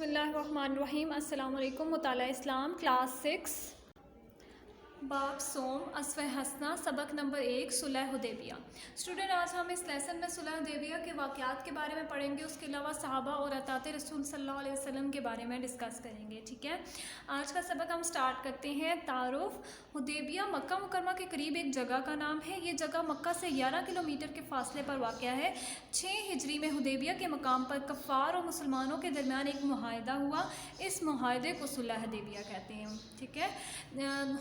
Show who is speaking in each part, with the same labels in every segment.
Speaker 1: بسم اللہ الرحمن الرحیم۔ السلام علیکم۔ مطالعہ اسلام کلاس 6 باب صوم اسوہ حسنہ سبق نمبر 1 صلح حدیبیہ۔ اسٹوڈنٹ آج ہم اس لیسن میں صلح حدیبیہ کے واقعات کے بارے میں پڑھیں گے، اس کے علاوہ صحابہ اور اطاعت رسول صلی اللہ علیہ وسلم کے بارے میں ڈسکس کریں گے، ٹھیک ہے۔ آج کا سبق ہم سٹارٹ کرتے ہیں۔ تعارف۔ حدیبیہ مکہ مکرمہ کے قریب ایک جگہ کا نام ہے۔ یہ جگہ مکہ سے 11 کلومیٹر کے فاصلے پر واقع ہے۔ 6 ہجری میں حدیبیہ کے مقام پر کفار اور مسلمانوں کے درمیان ایک معاہدہ ہوا۔ اس معاہدے کو صلح حدیبیہ کہتے ہیں، ٹھیک ہے۔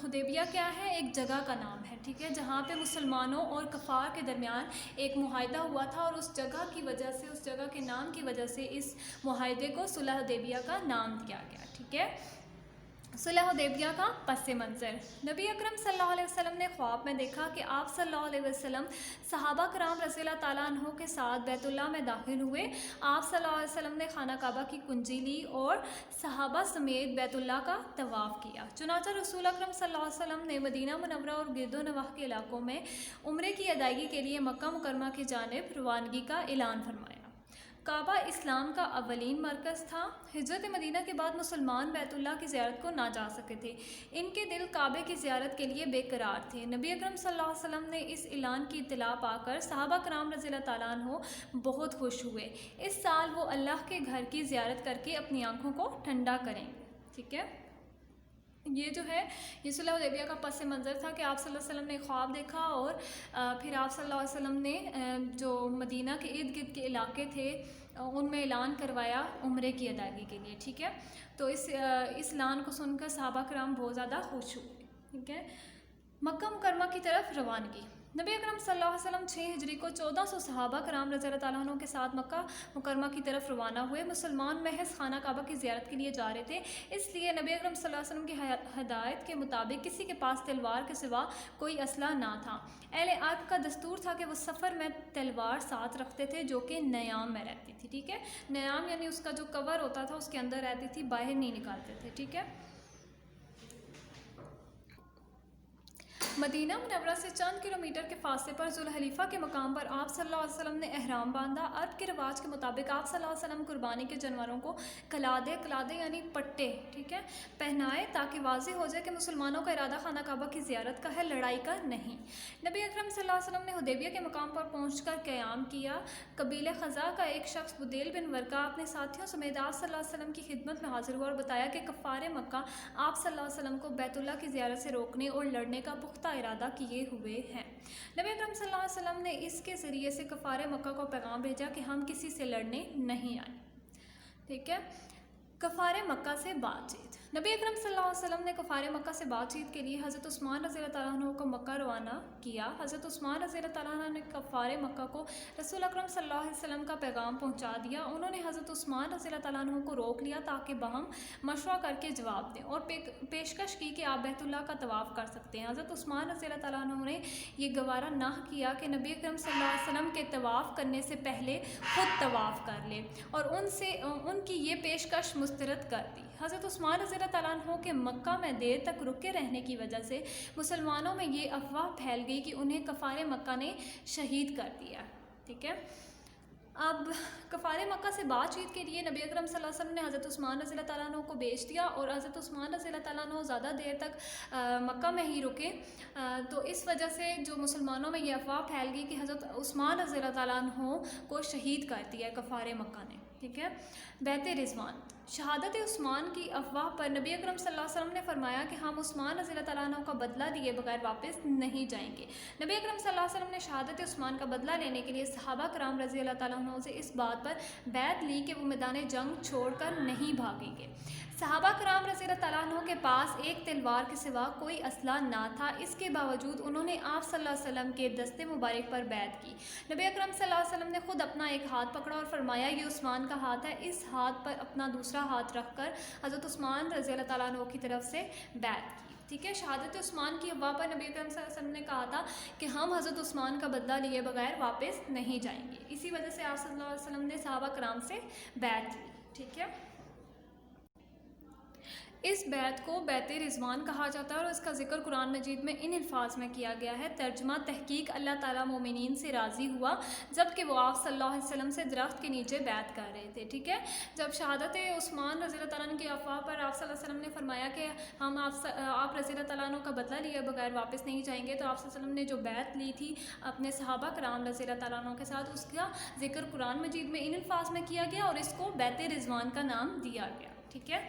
Speaker 1: حدیبیہ کیا ہے؟ ایک جگہ کا نام ہے، ٹھیک ہے، جہاں پہ مسلمانوں اور کفار کے درمیان ایک معاہدہ ہوا تھا، اور اس جگہ کی وجہ سے، اس جگہ کے نام کی وجہ سے اس معاہدے کو صلح حدیبیہ کا نام دیا گیا، ٹھیک ہے۔ صلح حدیبیہ کا پس منظر۔ نبی اکرم صلی اللہ علیہ وسلم نے خواب میں دیکھا کہ آپ صلی اللہ علیہ وسلم صحابہ کرام رضی اللہ تعالیٰ عنہ کے ساتھ بیت اللہ میں داخل ہوئے۔ آپ صلی اللہ علیہ وسلم نے خانہ کعبہ کی کنجی لی اور صحابہ سمیت بیت اللہ کا طواف کیا۔ چنانچہ رسول اکرم صلی اللہ علیہ وسلم نے مدینہ منورہ اور گرد و نواح کے علاقوں میں عمرے کی ادائیگی کے لیے مکہ مکرمہ کی جانب روانگی کا اعلان فرمایا۔ کعبہ اسلام کا اولین مرکز تھا۔ ہجرت مدینہ کے بعد مسلمان بیت اللہ کی زیارت کو نہ جا سکے تھے۔ ان کے دل کعبے کی زیارت کے لیے بے قرار تھے۔ نبی اکرم صلی اللہ علیہ وسلم نے اس اعلان کی اطلاع پا کر صحابہ کرام رضی اللہ تعالیٰ عنہ بہت خوش ہوئے۔ اس سال وہ اللہ کے گھر کی زیارت کر کے اپنی آنکھوں کو ٹھنڈا کریں گے، ٹھیک ہے۔ یہ جو ہے یہ صلح حدیبیہ کا پس منظر تھا کہ آپ صلی اللہ علیہ وسلم نے خواب دیکھا، اور پھر آپ صلی اللہ علیہ وسلم نے جو مدینہ کے ارد گرد کے علاقے تھے ان میں اعلان کروایا عمرے کی ادائیگی کے لیے، ٹھیک ہے۔ تو اس اعلان کو سن کر صحابہ کرام بہت زیادہ خوش ہوئے، ٹھیک ہے۔ مکہ مکرمہ کی طرف روانگی۔ نبی اکرم صلی اللہ علیہ وسلم 6 ہجری کو 1400 صحابہ کرام رضی اللہ تعالیٰ عنہ کے ساتھ مکہ مکرمہ کی طرف روانہ ہوئے۔ مسلمان محض خانہ کعبہ کی زیارت کے لیے جا رہے تھے، اس لیے نبی اکرم صلی اللہ علیہ وسلم کی ہدایت کے مطابق کسی کے پاس تلوار کے سوا کوئی اسلحہ نہ تھا۔ اہل عرب کا دستور تھا کہ وہ سفر میں تلوار ساتھ رکھتے تھے، جو کہ نیام میں رہتی تھی، ٹھیک ہے۔ نیام یعنی اس کا جو کور ہوتا تھا اس کے اندر رہتی تھی، باہر نہیں نکالتے تھے، ٹھیک ہے۔ مدینہ منورہ سے چند کلومیٹر کے فاصلے پر ذوالحلیفہ کے مقام پر آپ صلی اللہ علیہ وسلم نے احرام باندھا۔ عرب کے رواج کے مطابق آپ صلی اللہ علیہ وسلم قربانی کے جانوروں کو کلادے یعنی پٹے، ٹھیک ہے، پہنائے تاکہ واضح ہو جائے کہ مسلمانوں کا ارادہ خانہ کعبہ کی زیارت کا ہے، لڑائی کا نہیں۔ نبی اکرم صلی اللہ علیہ وسلم نے حدیبیہ کے مقام پر پہنچ کر قیام کیا۔ قبیلہ خزاع کا ایک شخص بدیل بن ورقہ اپنے ساتھیوں سمیت آپ صلی اللہ علیہ وسلم کی خدمت میں حاضر ہوا اور بتایا کہ کفار مکہ آپ صلی اللہ علیہ وسلم کو بیت اللہ کی زیارت سے روکنے اور لڑنے کا پختہ ارادہ کیے ہوئے ہیں۔ نبی اکرم صلی اللہ علیہ وسلم نے اس کے ذریعے سے کفار مکہ کو پیغام بھیجا کہ ہم کسی سے لڑنے نہیں آئے، ٹھیک ہے۔ کفار مکہ سے بات چیت۔ نبی اکرم صلی اللہ علیہ وسلم نے کفار مکہ سے بات چیت کے لیے حضرت عثمان رضی اللہ تعالیٰ عنہ کو مکہ روانہ کیا۔ حضرت عثمان رضی اللہ تعالیٰ عنہ نے کفار مکہ کو رسول اکرم صلی اللہ علیہ وسلم کا پیغام پہنچا دیا۔ انہوں نے حضرت عثمان رضی اللہ تعالیٰ عنہ کو روک لیا تاکہ باہم مشورہ کر کے جواب دیں، اور پیشکش کی کہ آپ بیت اللہ کا طواف کر سکتے ہیں۔ حضرت عثمان رضی اللہ تعالیٰ عنہ نے یہ گوارا نہ کیا کہ نبی اکرم صلی اللہ علیہ وسلم کے طواف کرنے سے پہلے خود طواف کر لے، اور ان کی یہ پیشکش مسترد کر دی۔ حضرت عثمان رضی اللہ تعالیٰ عنہ کے مکہ میں دیر تک رکے رہنے کی وجہ سے مسلمانوں میں یہ افواہ پھیل گئی کہ انہیں کفار مکہ نے شہید کر دیا، ٹھیک ہے۔ اب کفار مکہ سے بات چیت کے لیے نبی اکرم صلی اللہ علیہ وسلم نے حضرت عثمان رضی اللہ تعالیٰ عنہ کو بھیج دیا، اور حضرت عثمان رضی اللہ تعالیٰ عنہ زیادہ دیر تک مکہ میں ہی رکے، تو اس وجہ سے جو مسلمانوں میں یہ افواہ پھیل گئی کہ حضرت عثمان رضی اللہ تعالیٰ عنہ کو شہید کر دیا کفار مکہ نے، ٹھیک ہے۔ بیعت رضوان۔ شہادت عثمان کی افواہ پر نبی اکرم صلی اللہ علیہ وسلم نے فرمایا کہ ہم عثمان رضی اللہ تعالیٰ عنہ کا بدلہ لیے بغیر واپس نہیں جائیں گے۔ نبی اکرم صلی اللہ علیہ وسلم نے شہادت عثمان کا بدلہ لینے کے لیے صحابہ کرام رضی اللہ تعالیٰ عنہ سے اس بات پر بیعت لی کہ وہ میدان جنگ چھوڑ کر نہیں بھاگیں گے۔ صحابہ کرام رضی اللہ تعالیٰ عنہ کے پاس ایک تلوار کے سوا کوئی اسلحہ نہ تھا، اس کے باوجود انہوں نے آپ صلی اللہ علیہ وسلم کے دست مبارک پر بیعت کی۔ نبی اکرم صلی اللہ علیہ وسلم نے خود اپنا ایک ہاتھ پکڑا اور فرمایا یہ عثمان کا ہاتھ ہے، اس ہاتھ پر اپنا دوسرا ہاتھ رکھ کر حضرت عثمان رضی اللہ تعالیٰ عنہ کی طرف سے بیعت کی، ٹھیک ہے۔ شہادت عثمان کی افواہ پر نبی اکرم صلی اللہ علیہ وسلم نے کہا تھا کہ ہم حضرت عثمان کا بدلہ لیے بغیر واپس نہیں جائیں گے، اسی وجہ سے آپ صلی اللہ علیہ وسلم نے صحابہ کرام سے بیعت کی، ٹھیک ہے۔ اس بیت کو بیت رضوان کہا جاتا ہے اور اس کا ذکر قرآن مجید میں ان الفاظ میں کیا گیا ہے. ترجمہ: تحقیق اللہ تعالیٰ مومنین سے راضی ہوا جب کہ وہ آپ صلی اللہ علیہ وسلم سے درخت کے نیچے بیعت کر رہے تھے. ٹھیک ہے، جب شہادت عثمان رضی اللہ تعالیٰ عنہ کی افواہ پر آپ صلی اللہ علیہ وسلم نے فرمایا کہ ہم آپ رضی اللہ تعالیٰ عنہ کا بدلہ لیے بغیر واپس نہیں جائیں گے، تو آپ صلی اللہ علیہ وسلم نے جو بیعت لی تھی اپنے صحابہ کرام رضی اللہ تعالیٰ عنہ کے ساتھ، اس کا ذکر قرآن مجید میں ان الفاظ میں کیا گیا اور اس کو بیت رضوان کا نام دیا گیا. ٹھیک ہے،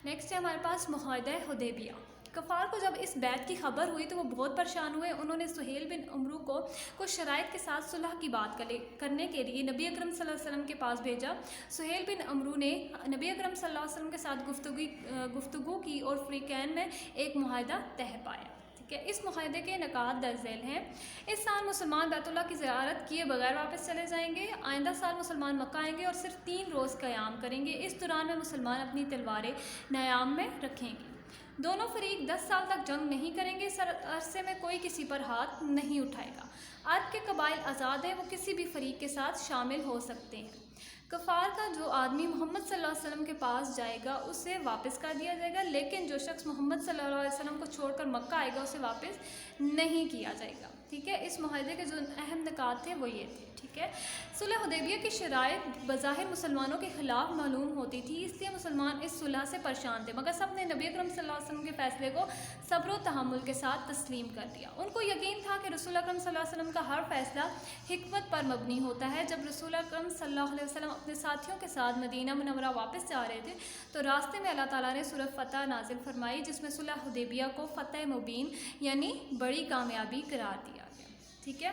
Speaker 1: نیکسٹ ہے ہمارے پاس معاہدہ حدیبیہ. کفار کو جب اس بیعت کی خبر ہوئی تو وہ بہت پریشان ہوئے. انہوں نے سہیل بن عمرو کو کچھ شرائط کے ساتھ صلح کی بات کرنے کے لیے نبی اکرم صلی اللہ علیہ وسلم کے پاس بھیجا. سہیل بن عمرو نے نبی اکرم صلی اللہ علیہ وسلم کے ساتھ گفتگو کی اور فریقین میں ایک معاہدہ طے پایا. ٹھیک ہے، اس معاہدے کے نکات درج ذیل ہیں. اس سال مسلمان بیت اللہ کی زیارت کیے بغیر واپس چلے جائیں گے. آئندہ سال مسلمان مکہ آئیں گے اور صرف 3 روز قیام کریں گے. اس دوران میں مسلمان اپنی تلواریں نیام میں رکھیں گے. دونوں فریق 10 سال تک جنگ نہیں کریں گے. اس عرصے میں کوئی کسی پر ہاتھ نہیں اٹھائے گا. عرب کے قبائل آزاد ہیں، وہ کسی بھی فریق کے ساتھ شامل ہو سکتے ہیں. کفار کا جو آدمی محمد صلی اللہ علیہ وسلم کے پاس جائے گا اسے واپس کر دیا جائے گا، لیکن جو شخص محمد صلی اللہ علیہ وسلم کو چھوڑ کر مکہ آئے گا اسے واپس نہیں کیا جائے گا. ٹھیک ہے، اس معاہدے کے جو اہم نکات تھے وہ یہ تھے. ٹھیک ہے، صلح حدیبیہ کی شرائط بظاہر مسلمانوں کے خلاف معلوم ہوتی تھی، اس لیے مسلمان اس صلح سے پریشان تھے، مگر سب نے نبی اکرم صلی اللہ علیہ وسلم کے فیصلے کو صبر و تحمل کے ساتھ تسلیم کر دیا. ان کو یقین تھا کہ رسول اکرم صلی اللہ علیہ وسلم کا ہر فیصلہ حکمت پر مبنی ہوتا ہے. جب رسول اکرم صلی اللہ علیہ وسلم اپنے ساتھیوں کے ساتھ مدینہ منورہ واپس جا رہے تھے تو راستے میں اللہ تعالیٰ نے سورہ فتح نازل فرمائی، جس میں صلح حدیبیہ کو فتح مبین یعنی بڑی کامیابی قرار دیا گیا. ٹھیک ہے،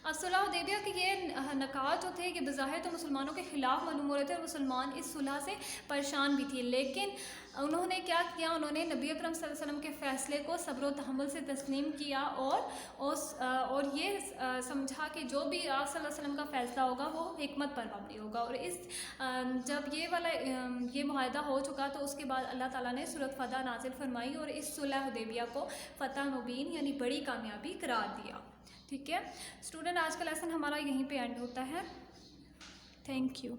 Speaker 1: اب صلح حدیبیہ کے یہ نکات جو تھے کہ بظاہر تو مسلمانوں کے خلاف معلوم ہو رہے تھے اور مسلمان اس صلح سے پریشان بھی تھے، لیکن انہوں نے کیا کیا، انہوں نے نبی اکرم صلی اللہ علیہ وسلم کے فیصلے کو صبر و تحمل سے تسلیم کیا اور یہ سمجھا کہ جو بھی آپ صلی اللہ علیہ وسلم کا فیصلہ ہوگا وہ حکمت پر مبنی ہوگا. اور جب یہ معاہدہ ہو چکا تو اس کے بعد اللہ تعالیٰ نے سورۃ فتح نازل فرمائی اور اس صلح حدیبیہ کو فتح مبین یعنی بڑی کامیابی قرار دیا. ٹھیک ہے اسٹوڈنٹ، آج کا لیسن ہمارا یہیں پہ اینڈ ہوتا ہے. Thank you.